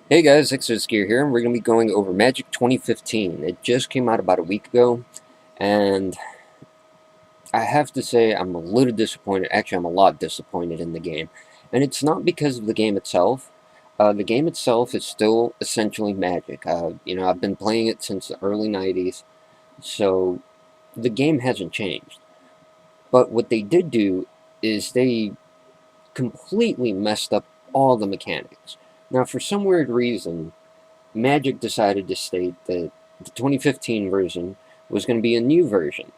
Hey guys, Gox'ed here, and we're going to be going over Magic 2015. It just came out about a week ago, and I have to say I'm a little disappointed. Actually, I'm a lot disappointed in the game. And it's not because of the game itself. The game itself is still essentially Magic. I've been playing it since the early 90s, so the game hasn't changed. But what they did do is they completely messed up all the mechanics. Now, for some weird reason, Magic decided to state that the 2015 version was going to be a new version.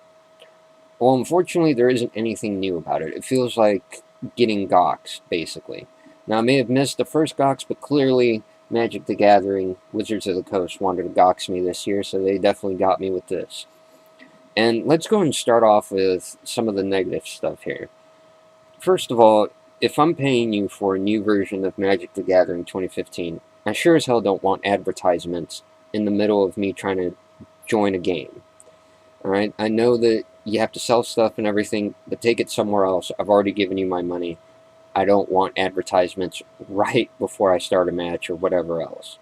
Well, unfortunately, there isn't anything new about it. It feels like getting Gox'ed, basically. Now, I may have missed the first Gox, but clearly Magic the Gathering, Wizards of the Coast wanted to Gox me this year, so they definitely got me with this. And let's go and start off with some of the negative stuff here. First of all, if I'm paying you for a new version of Magic the Gathering 2015, I sure as hell don't want advertisements in the middle of me trying to join a game. Alright, I know that you have to sell stuff and everything, but take it somewhere else. I've already given you my money. I don't want advertisements right before I start a match or whatever else.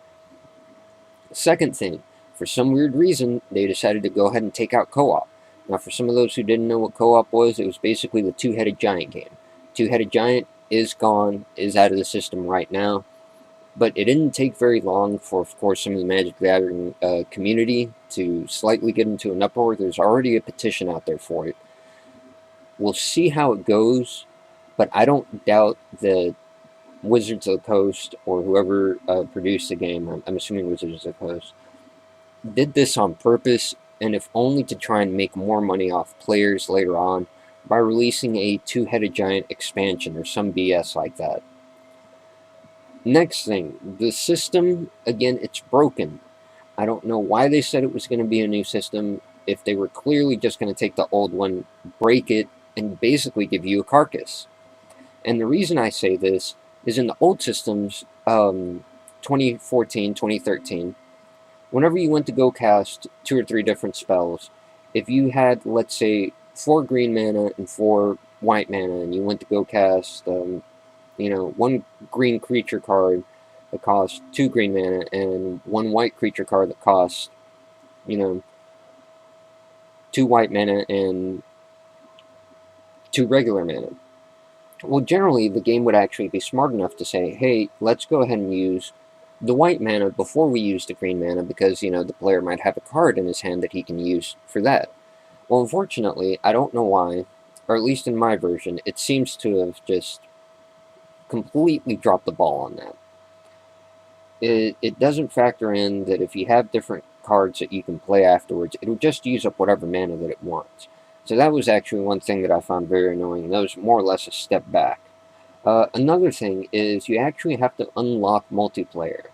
Second thing, for some weird reason, they decided to go ahead and take out co-op. Now, for some of those who didn't know what co-op was, it was basically the two-headed giant game. Two-headed giant is gone, is out of the system right now, but it didn't take very long for, of course, some of the Magic the Gathering community to slightly get into an uproar. There's already a petition out there for it. We'll see how it goes, but I don't doubt that Wizards of the Coast, or whoever produced the game, I'm assuming Wizards of the Coast, did this on purpose, and if only to try and make more money off players later on by releasing a two-headed giant expansion or some BS like that. Next thing, the system, again, it's broken. I don't know why they said it was going to be a new system if they were clearly just going to take the old one, break it, and basically give you a carcass. And the reason I say this is in the old systems, 2014, 2013, whenever you went to go cast two or three different spells, if you had, let's say, 4 green mana and 4 white mana, and you went to go cast, one green creature card that costs 2 green mana and 1 white creature card that costs, you know, 2 white mana and 2 regular mana. Well, generally, the game would actually be smart enough to say, hey, let's go ahead and use the white mana before we use the green mana because, the player might have a card in his hand that he can use for that. Well, unfortunately, I don't know why, or at least in my version, it seems to have just completely dropped the ball on that. It doesn't factor in that if you have different cards that you can play afterwards, it'll just use up whatever mana that it wants. So that was actually one thing that I found very annoying, and that was more or less a step back. Another thing is you actually have to unlock multiplayer.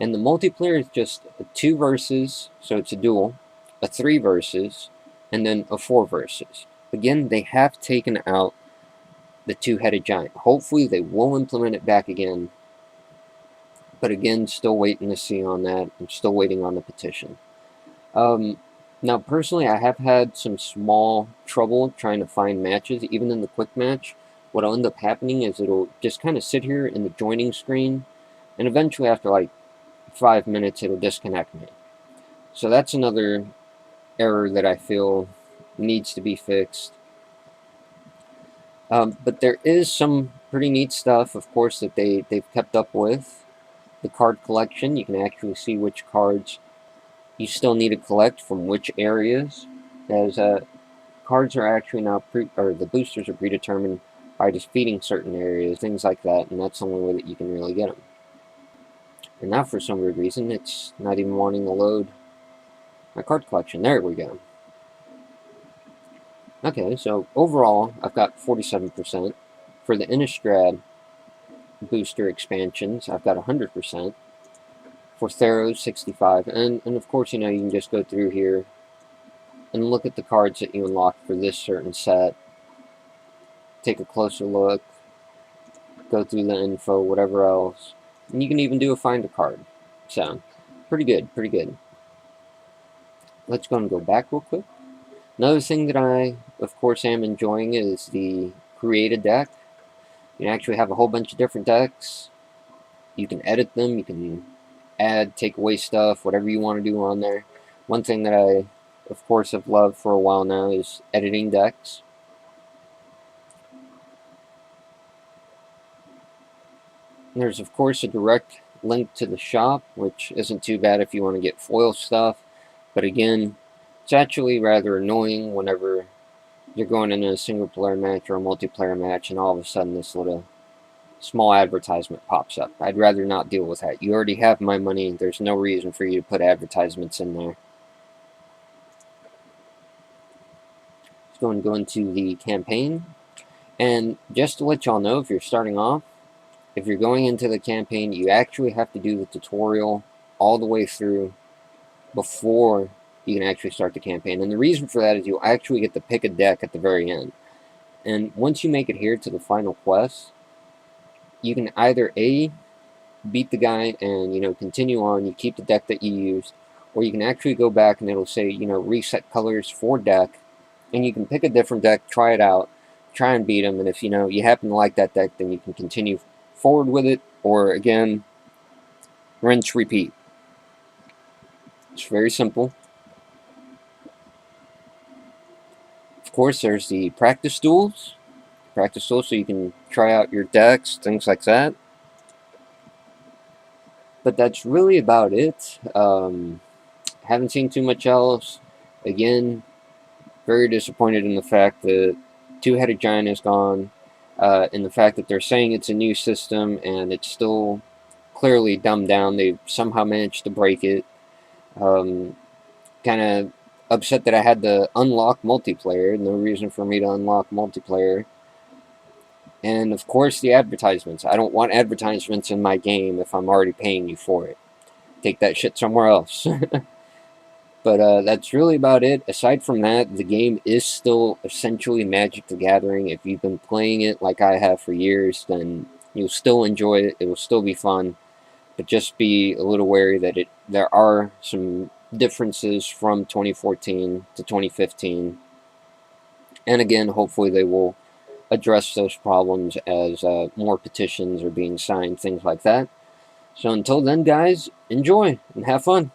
And the multiplayer is just a 2 versus, so it's a duel, a 3 versus, and then a 4 versus. Again, they have taken out the two-headed giant. Hopefully they will implement it back again. But again, still waiting to see on that. I'm still waiting on the petition. Now, personally, I have had some small trouble trying to find matches, even in the quick match. What'll end up happening is it'll just kind of sit here in the joining screen, and eventually, after like 5 minutes, it'll disconnect me. So that's another error that I feel needs to be fixed. But there is some pretty neat stuff, of course, that they've kept up with. The card collection, you can actually see which cards you still need to collect from which areas, as cards are actually now the boosters are predetermined by defeating certain areas, things like that, and that's the only way that you can really get them. And now, for some weird reason, it's not even wanting to load my card collection. There we go. Okay, so overall, I've got 47%. For the Innistrad booster expansions, I've got 100%. For Theros, 65. And of course, you can just go through here and look at the cards that you unlocked for this certain set. Take a closer look. Go through the info, whatever else. And you can even do a find a card. So, pretty good, pretty good. Let's go and go back real quick. Another thing that I, of course, am enjoying is the created deck. You can actually have a whole bunch of different decks. You can edit them. You can add, take away stuff, whatever you want to do on there. One thing that I, of course, have loved for a while now is editing decks. And there's, of course, a direct link to the shop, which isn't too bad if you want to get foil stuff. But again, it's actually rather annoying whenever you're going into a single player match or a multiplayer match and all of a sudden this little small advertisement pops up. I'd rather not deal with that. You already have my money. There's no reason for you to put advertisements in there. Let's go and go into the campaign. And just to let y'all know, if you're starting off, if you're going into the campaign, you actually have to do the tutorial all the way through before you can actually start the campaign. And the reason for that is you'll actually get to pick a deck at the very end. And once you make it here to the final quest, you can either A, beat the guy and, you know, continue on, you keep the deck that you used, or you can actually go back and it'll say, you know, reset colors for deck, and you can pick a different deck, try it out, try and beat them, and if, you know, you happen to like that deck, then you can continue forward with it, or again, rinse, repeat. It's very simple. Of course, there's the practice duels. Practice duels so you can try out your decks, things like that. But that's really about it. Haven't seen too much else. Again, very disappointed in the fact that Two-Headed Giant is gone, and the fact that they're saying it's a new system and it's still clearly dumbed down. They somehow managed to break it. Kind of upset that I had to unlock multiplayer. No reason for me to unlock multiplayer. And of course the advertisements. I don't want advertisements in my game if I'm already paying you for it. Take that shit somewhere else. But that's really about it. Aside from that, the game is still essentially Magic the Gathering. If you've been playing it like I have for years, then you'll still enjoy it. It will still be fun. But just be a little wary that there are some differences from 2014 to 2015. And again, hopefully they will address those problems as more petitions are being signed, things like that. So until then, guys, enjoy and have fun.